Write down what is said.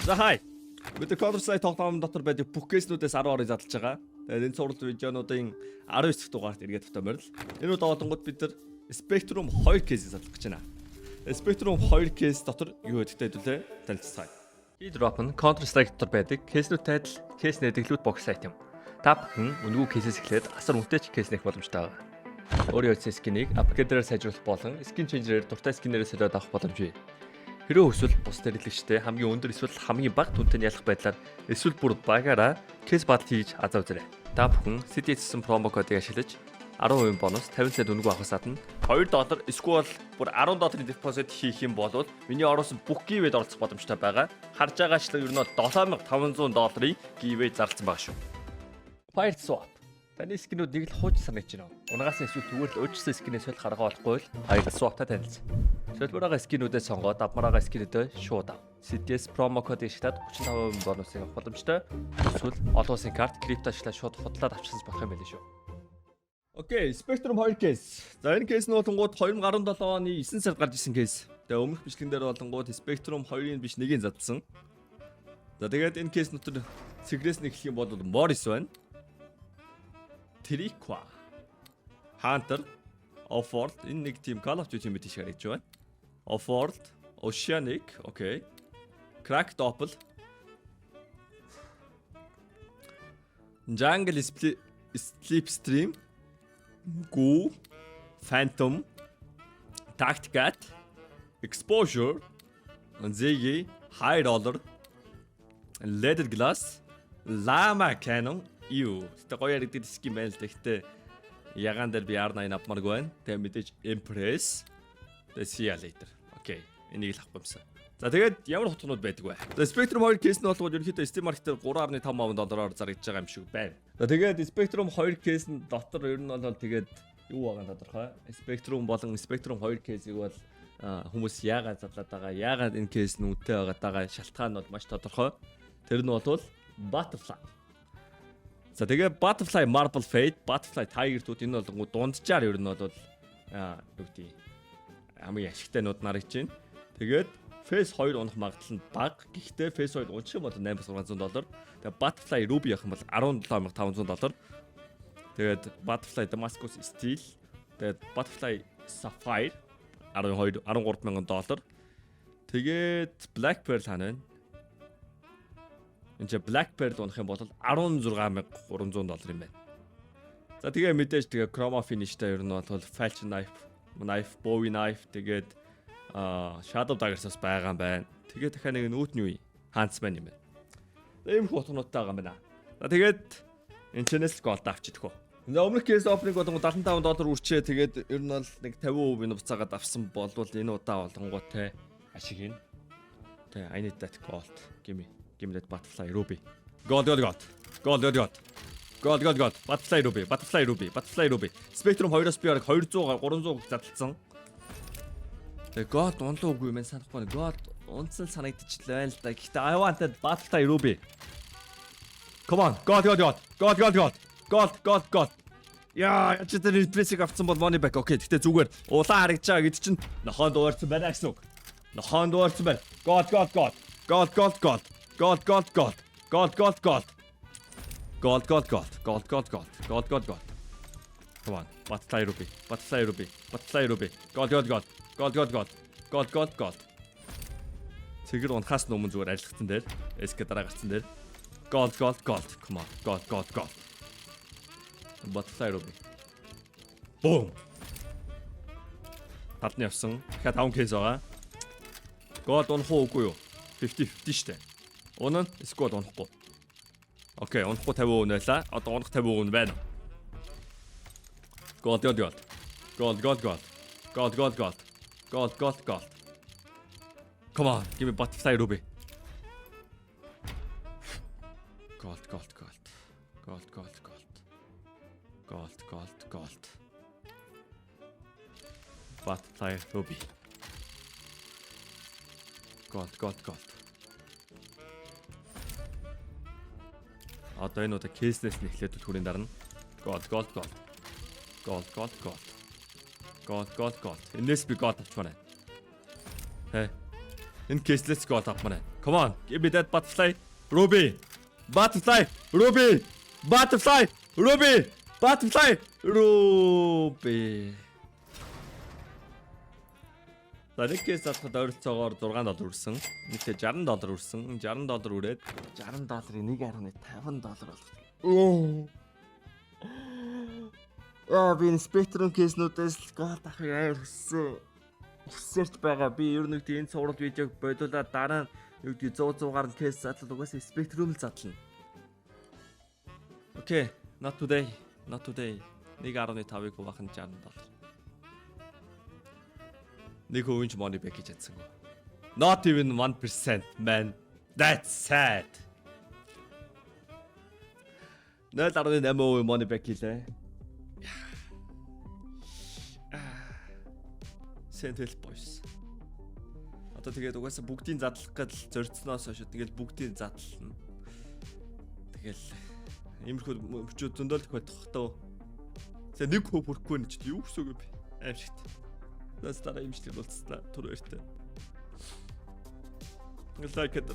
За хай. Бид Counter-Strike тоглоом дотор байдаг бүх кейснүүдээс 10 орыг задлж байгаа. Тэгээд энэ цуврал видеонуудын 19 дахь дугаарт эргээд тавьмаар л. Энэ удаа одонгууд бид нар Spectrum 2 кейсийг задлах гэж байна. Spectrum 2 кейс дотор юу гэдэгтэй хэдүүлээ танилцгаая. Drop нь Counter-Strike дотор байдаг кейснүүдтэй адил кейс нэдэглүүд бокс сайт юм. Та бүхэн үнэгүй кейсээс эхлээд асар үнэтэй кейс нэх боломжтой байна. Өөрийн үйл скинийг апгрейдерээр сайжруулах болон скин ченжерээр дуртай скинээрээ солиод авах боломжтой. Хэрэв эсвэл бус нэрлэгчтэй хамгийн өндөр эсвэл хамгийн бага түнтэй ялах байдлаар эсвэл бүр багаараа кейс батл хийж азаа үзээрэй. Та бүхэн CDS-сэн промо кодыг ашиглаж 10% бонус 50 цент үнэгүй авахаас гадна $2 эсвэл бүр $10 депозит хийх юм бол миний оруулсан бүх гивэд оролцох боломжтой байгаа. Харж байгаачлан ер нь $7500 гивэ зарласан байгаа шүү. Fire swap. Таны скинүүд нэг л хууч санаж байна. Унгаас эсвэл зүгээр л өөрчлөсөн скинээс солих арга олохгүй л Fire swap-тай танилцсан. Солбороо скинүүдээ сонгоод авмараа скинүүдээ шууд ав. CDS промо кодыг ашиглаад 35% бонусыг авах боломжтой. Эсвэл олон улсын карт крипто ашиглаад шууд худлаад авчихсан болох юм байл шүү. Окей, Spectrum 2 кейс. За энэ кейс нь болонгууд 2017 оны 9 сард гарч ирсэн кейс. Тэгээ өмнөх бичлэгэн дээр болонгууд Spectrum 2-ын биш нэгийг задлсан. За тэгээд энэ кейс дотор секрет нэг хэлэх юм бол Morris байна. Triqua, Hunter, Offworld энэ нэг team Call of Duty мэт шиг харагдж байна. Offworld, Oceanic, окей. Crack Doppel. Jungle Slipstream, Goo, Phantom, Tacticat, Exposure, Ziggy, High Roller, Leaded Glass, Llama Cannon, юу. Тэ гоё яригддаг скин байна л гэхдээ ягаан дээр би R9 авмарг байна. Тэгээ мэдээж Empress. Тэгээ See you later. Окей. Энийг л авах юмсан. За тэгээд ямар хутгнууд байдаг вэ? За Spectrum 2 кейс нь болгоод ерөнхийдөө Steam Market-ээр $3.5 зарагдж байгаа юм шиг байна. За тэгээд Spectrum 2 кейс нь дотор ер нь бол тэгээд юу байгаа тодорхой. Spectrum болон Spectrum 2 кейсийг бол хүмүүс яагаад задлаад байгаа, яагаад энэ кейс нь үнэтэй байгаа шалтгаан нь бол маш тодорхой. Тэр нь бол Butterfly. За тэгээ Butterfly Marble Fade, Butterfly Tiger тууд энэ бол дунджаар ер нь бол юу гэдэг хамгийн ашигтайнууд нарагч байна. Тэгээд Phase 2 унах магадлал нь бага. Гэхдээ Phase 2 унчих юм бол $8600. Тэгээд Butterfly Ruby явах юм бол $17500. Тэгээд Butterfly Damascus Steel, тэгээд Butterfly Sapphire $13000. Тэгээд Black Pearl хана байна. Энд Black Pearl унах юм бол $16300 юм байна. За тэгээ мэдээж тэгээ Chroma Finish-тай ер нь бол Falchion Knife, Bowie Knife тэгээд Shadow Daggers-аас байгаа юм байна. Тэгээ дахиад нэг нүүтний үе Huntsman юм байна. Ийм хутгнуудтай байгаа юм байна. За тэгээд энэ чэнэс голд авчидгөө. За өмнөх кейс opening болгон $75 үрчээ тэгээд ер нь бол нэг 50% нь буцаагаад авсан болвол энэ удаа болгонгоо те ашиг юм. Тэ I need that gold. Give me that Butterfly Ruby. Gold. Butterfly Ruby. Spectrum 2-оос би яг 200 300 задлсан. Тэгээ God унлаагүй юм санахгүй. God унцсан санагдчихлаа л да. Гэхдээ I want that Butterfly Ruby. Come on. God. Яа, чи тэр реплейсийг авцсан бол money back. Окей, гэхдээ зүгээр улаан харагдаж байгаа гэд чинь нохоо дуурсан байна гэсэн үг. Нохоо дуурсан байна. God. Gold. Come on. Butterfly Ruby. Gold. Цэгэр унахаас өмнө зүгээр ажиллагдсан дээр. SK дараа гарсан дээр. Gold. Come on. Gold. Butterfly Ruby. Boom. Татны явсан. Дахиад 5 кейс байгаа. Gold унах уугүй юу? 50-50 штэ. Унаа эсвэл унахгүй. Окей, унахгүй 50% байлаа. Одоо унах 50% байна. Gold. Come on, give me Butterfly Ruby. Gold. Butterfly Ruby. Gold. Одоо энэ удаа кейснээс нь эхлээд түрүүний дарна. Gold. Энэс би God авчмаар байна. Энэ кейслээс God авмаар байна. Come on, give me that butterfly. Ruby. Butterfly. Ruby. Butterfly. Ruby. Butterfly. Ruby. За нэг кейс залхад ойролцоогоор $6 үрсэн. Нийтдээ $60 үрсэн. $60 үрээд $60-ыг $1.5 болгох. Би спектрум кейснүүдээс л гол авахыг амар хүссээрч байгаа. Би ер нь энэ цуврал видеог бодуулаад дараа нь 100-100-аар кейс задлал угаасаа спектрум л задлана. Окей, not today. 1.5-ыг хуваахын $60. Нэг хувинч money back гэж чадсангүй. Not even 1%, man. That's sad. 0.8% money back хийлээ. Sentel boys. Одоо тэгээд угаасаа бүгдийг задлах гэж зорьцсноос хойш тэгээд бүгдийг задлална. Тэгэл иймэрхүү мөчүүд зөндөлөх бодохдоо. За нэг хөв хүрхгүй нь ч юу гэсэн үг бэ? Аимшигт. That's дараа имжлэг болцснаа түр өртөө. Like it.